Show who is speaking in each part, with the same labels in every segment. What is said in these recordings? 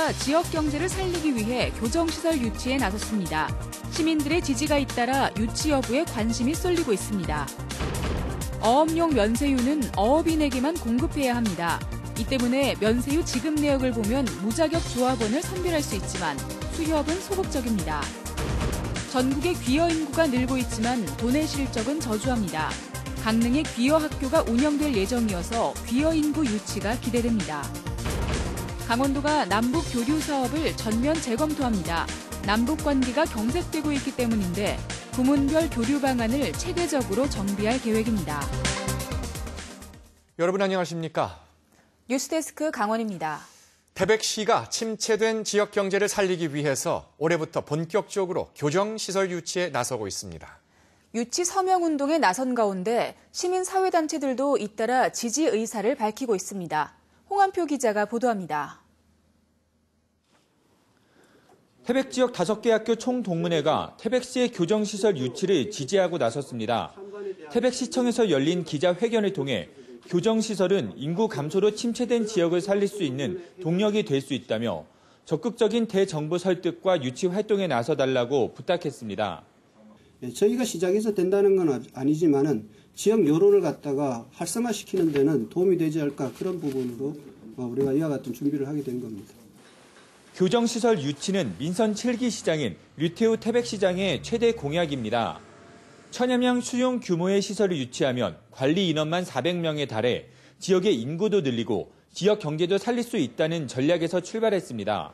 Speaker 1: 강원도가 지역 경제를 살리기 위해 교정시설 유치에 나섰습니다. 시민들의 지지가 잇따라 유치 여부에 관심이 쏠리고 있습니다. 어업용 면세유는 어업인에게만 공급해야 합니다. 이 때문에 면세유 지급 내역을 보면 무자격 조합원을 선별할 수 있지만 수협은 소극적입니다. 전국의 귀여 인구가 늘고 있지만 돈의 실적은 저조합니다. 강릉에 귀여 학교가 운영될 예정이어서 귀여 인구 유치가 기대됩니다. 강원도가 남북 교류 사업을 전면 재검토합니다. 남북 관계가 경색되고 있기 때문인데 부문별 교류 방안을 체계적으로 정비할 계획입니다.
Speaker 2: 여러분 안녕하십니까?
Speaker 1: 뉴스데스크 강원입니다.
Speaker 2: 태백시가 침체된 지역 경제를 살리기 위해서 올해부터 본격적으로 교정시설 유치에 나서고 있습니다.
Speaker 1: 유치 서명 운동에 나선 가운데 시민사회단체들도 잇따라 지지 의사를 밝히고 있습니다. 홍한표 기자가 보도합니다.
Speaker 3: 태백 지역 5개 학교 총동문회가 태백시의 교정시설 유치를 지지하고 나섰습니다. 태백시청에서 열린 기자회견을 통해 교정시설은 인구 감소로 침체된 지역을 살릴 수 있는 동력이 될 수 있다며 적극적인 대정부 설득과 유치 활동에 나서달라고 부탁했습니다.
Speaker 4: 저희가 시작해서 된다는 건 아니지만은 지역 여론을 갖다가 활성화시키는 데는 도움이 되지 않을까 그런 부분으로 우리가 이와 같은 준비를 하게 된 겁니다.
Speaker 3: 교정시설 유치는 민선 7기 시장인 류태우 태백시장의 최대 공약입니다. 1000여 명 수용 규모의 시설을 유치하면 관리 인원만 400명에 달해 지역의 인구도 늘리고 지역 경제도 살릴 수 있다는 전략에서 출발했습니다.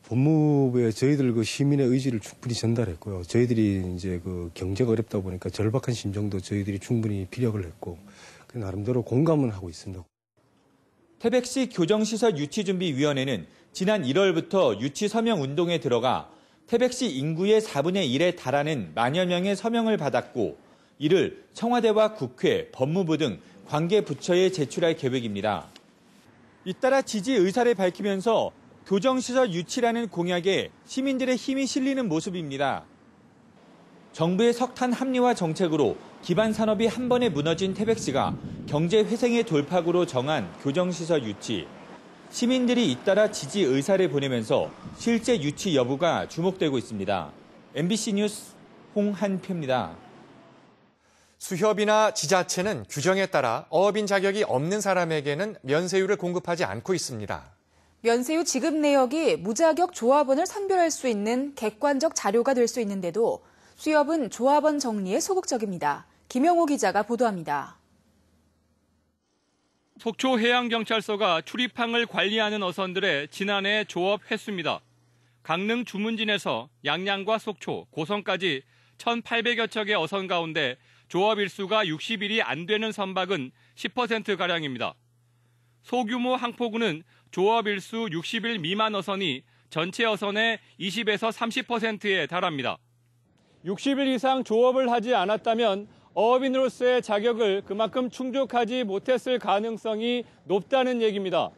Speaker 5: 법무부에 저희들 시민의 의지를 충분히 전달했고요. 저희들이 이제 경제가 어렵다 보니까 절박한 심정도 저희들이 충분히 피력을 했고 나름대로 공감은 하고 있습니다.
Speaker 3: 태백시 교정시설 유치준비위원회는 지난 1월부터 유치 서명 운동에 들어가 태백시 인구의 4분의 1에 달하는 만여 명의 서명을 받았고 이를 청와대와 국회, 법무부 등 관계 부처에 제출할 계획입니다. 잇따라 지지 의사를 밝히면서 교정시설 유치라는 공약에 시민들의 힘이 실리는 모습입니다. 정부의 석탄 합리화 정책으로 기반 산업이 한 번에 무너진 태백시가 경제 회생의 돌파구로 정한 교정시설 유치. 시민들이 잇따라 지지 의사를 보내면서 실제 유치 여부가 주목되고 있습니다. MBC 뉴스 홍한표입니다.
Speaker 2: 수협이나 지자체는 규정에 따라 어업인 자격이 없는 사람에게는 면세유를 공급하지 않고 있습니다.
Speaker 1: 면세유 지급 내역이 무자격 조합원을 선별할 수 있는 객관적 자료가 될 수 있는데도 수협은 조합원 정리에 소극적입니다. 김영호 기자가 보도합니다.
Speaker 6: 속초해양경찰서가 출입항을 관리하는 어선들의 지난해 조업 횟수입니다. 강릉 주문진에서 양양과 속초, 고성까지 1,800여 척의 어선 가운데 조업 일수가 60일이 안 되는 선박은 10%가량입니다. 소규모 항포구는 조업 일수 60일 미만 어선이 전체 어선의 20에서 30%에 달합니다. 60일 이상 조업을 하지 않았다면 어업인으로서의 자격을 그만큼 충족하지 못했을 가능성이 높다는 얘기입니다.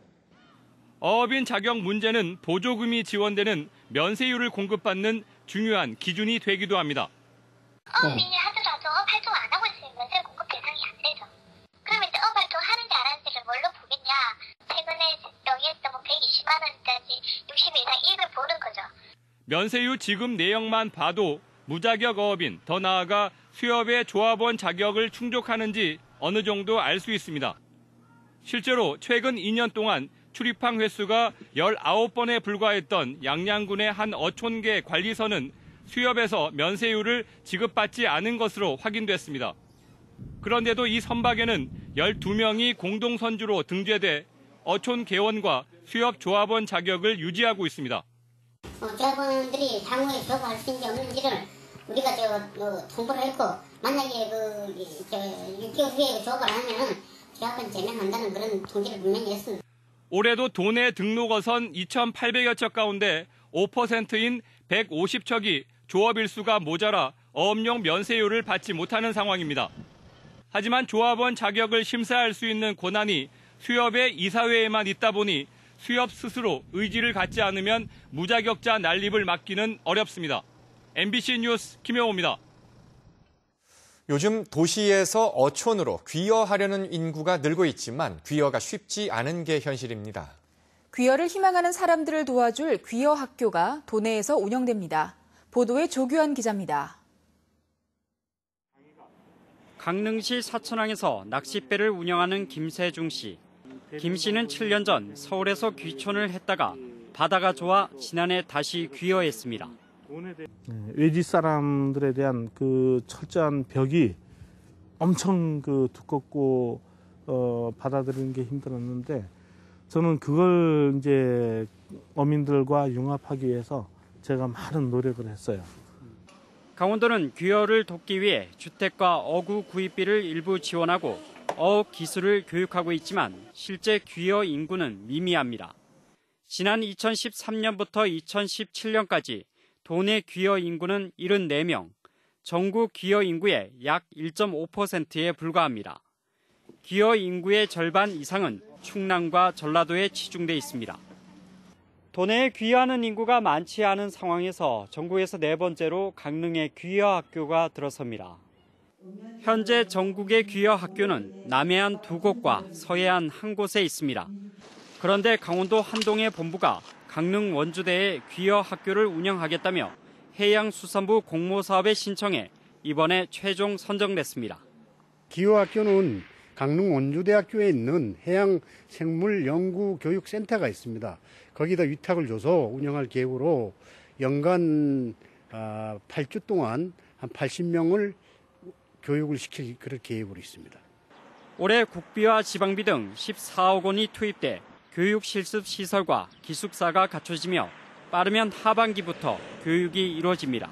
Speaker 6: 어업인 자격 문제는 보조금이 지원되는 면세유를 공급받는 중요한 기준이 되기도 합니다.
Speaker 7: 어업인이 하더라도 업 활동 안 하고 있으면 면세 공급 대상이 안 되죠. 그러면 이제 업 활동 하는지 안 하는지를 뭘로 보겠냐. 최근에 정의했던 120만 원까지 60일 이상 이익을 보는 거죠. 면세유
Speaker 6: 지급 내역만 봐도 무자격 어업인, 더 나아가 수협의 조합원 자격을 충족하는지 어느 정도 알 수 있습니다. 실제로 최근 2년 동안 출입항 횟수가 19번에 불과했던 양양군의 한 어촌계 관리선은 수협에서 면세유를 지급받지 않은 것으로 확인됐습니다. 그런데도 이 선박에는 12명이 공동선주로 등재돼 어촌 개원과 수협 조합원 자격을 유지하고 있습니다.
Speaker 7: 조합원들이 향후에 조합할 수 있는지 없는지를 우리가 통보를 했고 만약에 6개월 후에 조합을 하면은 조합은 제명한다는 그런 통지를 분명히 했습니다.
Speaker 6: 올해도 도내 등록어선 2,800여 척 가운데 5%인 150척이 조업 일수가 모자라 어업용 면세유를 받지 못하는 상황입니다. 하지만 조합원 자격을 심사할 수 있는 권한이 수협의 이사회에만 있다 보니 수협 스스로 의지를 갖지 않으면 무자격자 난립을 막기는 어렵습니다. MBC 뉴스 김영호입니다.
Speaker 2: 요즘 도시에서 어촌으로 귀여하려는 인구가 늘고 있지만 귀여가 쉽지 않은 게 현실입니다.
Speaker 1: 귀여를 희망하는 사람들을 도와줄 귀여 학교가 도내에서 운영됩니다. 보도에 조규환 기자입니다.
Speaker 8: 강릉시 사천항에서 낚싯배를 운영하는 김세중 씨. 김 씨는 7년 전 서울에서 귀촌을 했다가 바다가 좋아 지난해 다시 귀여했습니다.
Speaker 9: 외지 사람들에 대한 그 철저한 벽이 엄청 두껍고 받아들이는 게 힘들었는데 저는 그걸 이제 어민들과 융합하기 위해서 제가 많은 노력을 했어요.
Speaker 8: 강원도는 귀여를 돕기 위해 주택과 어구 구입비를 일부 지원하고 어업 기술을 교육하고 있지만 실제 귀여 인구는 미미합니다. 지난 2013년부터 2017년까지 도내 귀여 인구는 74명, 전국 귀여 인구의 약 1.5%에 불과합니다. 귀여 인구의 절반 이상은 충남과 전라도에 치중돼 있습니다. 도내에 귀여하는 인구가 많지 않은 상황에서 전국에서 4번째로 강릉의 귀여 학교가 들어섭니다. 현재 전국의 귀여 학교는 남해안 2곳과 서해안 1곳에 있습니다. 그런데 강원도 한동의 본부가 강릉 원주대에 귀여 학교를 운영하겠다며 해양수산부 공모사업에 신청해 이번에 최종 선정됐습니다.
Speaker 10: 귀여 학교는 강릉 원주대학교에 있는 해양생물연구교육센터가 있습니다. 거기다 위탁을 줘서 운영할 계획으로 연간 8주 동안 한 80명을 교육을 시킬 그런 계획으로 있습니다.
Speaker 8: 올해 국비와 지방비 등 14억 원이 투입돼 교육 실습 시설과 기숙사가 갖춰지며 빠르면 하반기부터 교육이 이루어집니다.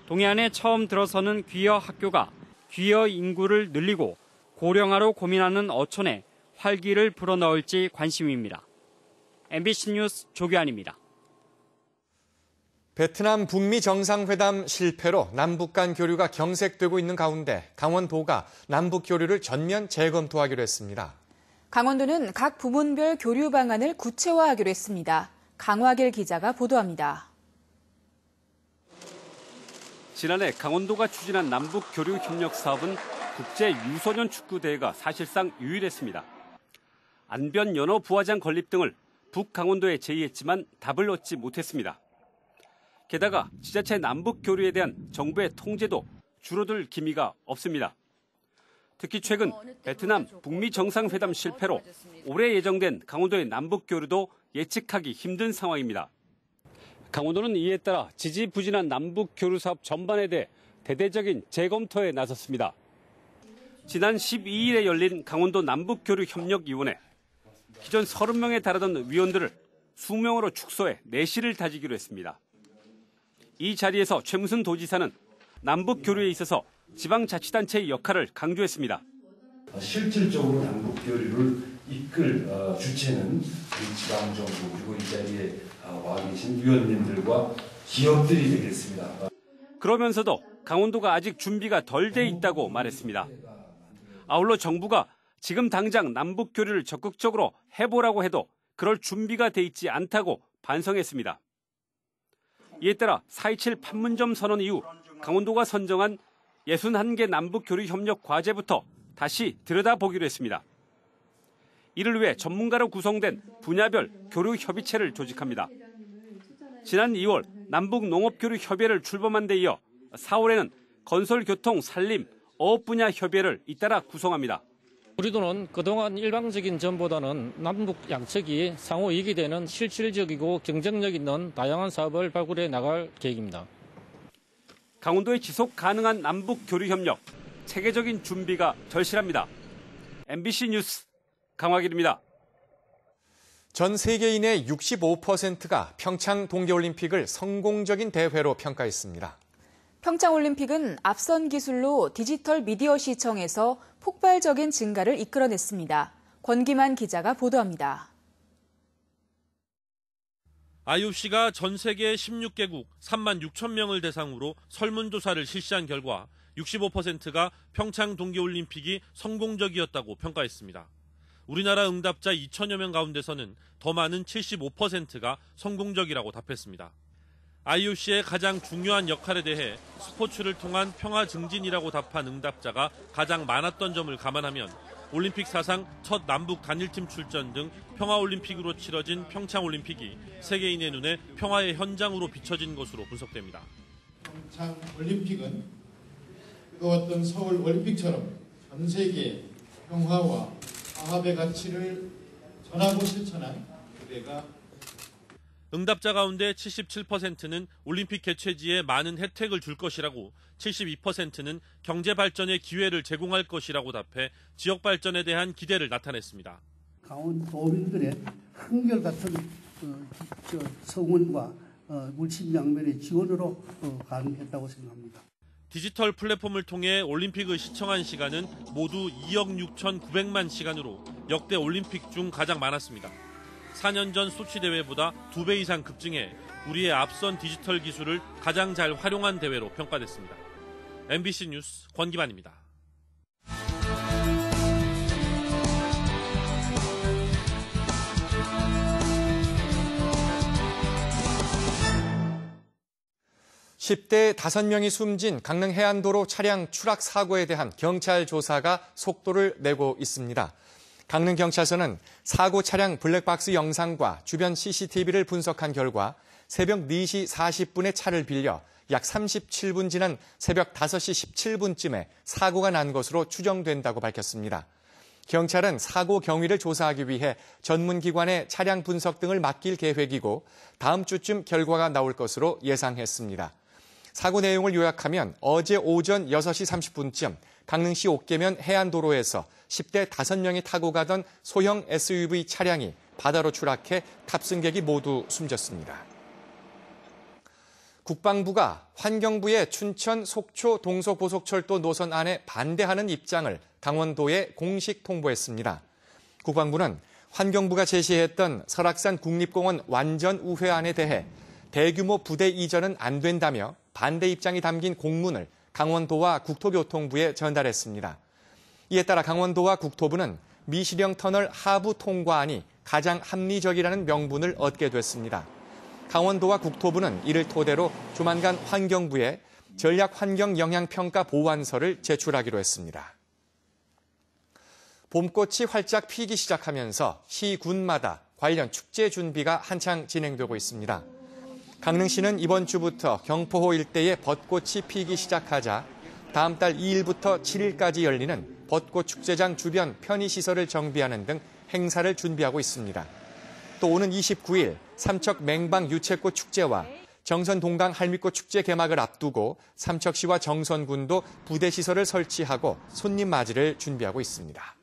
Speaker 8: 동해안에 처음 들어서는 귀여 학교가 귀여 인구를 늘리고 고령화로 고민하는 어촌에 활기를 불어넣을지 관심입니다. MBC 뉴스 조규환입니다.
Speaker 2: 베트남 북미 정상회담 실패로 남북 간 교류가 경색되고 있는 가운데 강원도가 남북 교류를 전면 재검토하기로 했습니다.
Speaker 1: 강원도는 각 부문별 교류 방안을 구체화하기로 했습니다. 강화길 기자가 보도합니다.
Speaker 11: 지난해 강원도가 추진한 남북 교류 협력 사업은 국제 유소년 축구대회가 사실상 유일했습니다. 안변 연어 부화장 건립 등을 북강원도에 제의했지만 답을 얻지 못했습니다. 게다가 지자체 남북 교류에 대한 정부의 통제도 줄어들 기미가 없습니다. 특히 최근 베트남 북미 정상회담 실패로 올해 예정된 강원도의 남북 교류도 예측하기 힘든 상황입니다. 강원도는 이에 따라 지지부진한 남북 교류 사업 전반에 대해 대대적인 재검토에 나섰습니다. 지난 12일에 열린 강원도 남북교류협력위원회. 기존 30명에 달하던 위원들을 20명으로 축소해 내실을 다지기로 했습니다. 이 자리에서 최무순 도지사는 남북교류에 있어서 지방자치단체의 역할을 강조했습니다.
Speaker 12: 실질적으로 남북교류를 이끌 주체는 지방정부 그리고 이 자리에 와 계신 위원님들과 기업들이 되겠습니다.
Speaker 11: 그러면서도 강원도가 아직 준비가 덜 돼 있다고 말했습니다. 아울러 정부가 지금 당장 남북교류를 적극적으로 해보라고 해도 그럴 준비가 돼 있지 않다고 반성했습니다. 이에 따라 4.27 판문점 선언 이후 강원도가 선정한 61개 남북교류 협력 과제부터 다시 들여다보기로 했습니다. 이를 위해 전문가로 구성된 분야별 교류 협의체를 조직합니다. 지난 2월 남북농업교류협의회를 출범한 데 이어 4월에는 건설, 교통, 산림, 어업 분야 협의회를 잇따라 구성합니다.
Speaker 13: 우리도는 그동안 일방적인 점보다는 남북 양측이 상호 이익이 되는 실질적이고 경쟁력 있는 다양한 사업을 발굴해 나갈 계획입니다.
Speaker 11: 강원도의 지속 가능한 남북 교류 협력, 체계적인 준비가 절실합니다. MBC 뉴스 강화길입니다.
Speaker 2: 전 세계인의 65%가 평창 동계올림픽을 성공적인 대회로 평가했습니다.
Speaker 1: 평창올림픽은 앞선 기술로 디지털 미디어 시청에서 폭발적인 증가를 이끌어냈습니다. 권기만 기자가 보도합니다.
Speaker 14: IOC가 전 세계 16개국 3만 6천 명을 대상으로 설문조사를 실시한 결과 65%가 평창 동계올림픽이 성공적이었다고 평가했습니다. 우리나라 응답자 2천여 명 가운데서는 더 많은 75%가 성공적이라고 답했습니다. IOC의 가장 중요한 역할에 대해 스포츠를 통한 평화 증진이라고 답한 응답자가 가장 많았던 점을 감안하면 올림픽 사상 첫 남북 단일팀 출전 등 평화올림픽으로 치러진 평창올림픽이 세계인의 눈에 평화의 현장으로 비춰진 것으로 분석됩니다.
Speaker 15: 평창올림픽은 그 어떤 서울올림픽처럼 전 세계에 평화와 화합의 가치를 전하고 실천한 무대가
Speaker 14: 응답자 가운데 77%는 올림픽 개최지에 많은 혜택을 줄 것이라고, 72%는 경제 발전의 기회를 제공할 것이라고 답해 지역 발전에 대한 기대를 나타냈습니다.
Speaker 16: 강원도민들의 한결같은 성원과 물심양면의 지원으로 가능했다고 생각합니다.
Speaker 14: 디지털 플랫폼을 통해 올림픽을 시청한 시간은 모두 2억 6,900만 시간으로 역대 올림픽 중 가장 많았습니다. 4년 전 소치 대회보다 2배 이상 급증해 우리의 앞선 디지털 기술을 가장 잘 활용한 대회로 평가됐습니다. MBC 뉴스 권기만입니다.
Speaker 2: (10대) 5명이 숨진 강릉 해안도로 차량 추락 사고에 대한 경찰 조사가 속도를 내고 있습니다. 강릉경찰서는 사고 차량 블랙박스 영상과 주변 CCTV를 분석한 결과 새벽 4시 40분에 차를 빌려 약 37분 지난 새벽 5시 17분쯤에 사고가 난 것으로 추정된다고 밝혔습니다. 경찰은 사고 경위를 조사하기 위해 전문기관에 차량 분석 등을 맡길 계획이고 다음 주쯤 결과가 나올 것으로 예상했습니다. 사고 내용을 요약하면 어제 오전 6시 30분쯤 강릉시 옥계면 해안도로에서 10대 5명이 타고 가던 소형 SUV 차량이 바다로 추락해 탑승객이 모두 숨졌습니다. 국방부가 환경부의 춘천 속초 동서고속철도 노선 안에 반대하는 입장을 강원도에 공식 통보했습니다. 국방부는 환경부가 제시했던 설악산 국립공원 완전 우회안에 대해 대규모 부대 이전은 안 된다며 반대 입장이 담긴 공문을 강원도와 국토교통부에 전달했습니다. 이에 따라 강원도와 국토부는 미시령 터널 하부 통과안이 가장 합리적이라는 명분을 얻게 됐습니다. 강원도와 국토부는 이를 토대로 조만간 환경부에 전략환경영향평가 보완서를 제출하기로 했습니다. 봄꽃이 활짝 피기 시작하면서 시, 군마다 관련 축제 준비가 한창 진행되고 있습니다. 강릉시는 이번 주부터 경포호 일대에 벚꽃이 피기 시작하자 다음 달 2일부터 7일까지 열리는 벚꽃 축제장 주변 편의시설을 정비하는 등 행사를 준비하고 있습니다. 또 오는 29일 삼척 맹방 유채꽃 축제와 정선 동강 할미꽃 축제 개막을 앞두고 삼척시와 정선군도 부대시설을 설치하고 손님 맞이를 준비하고 있습니다.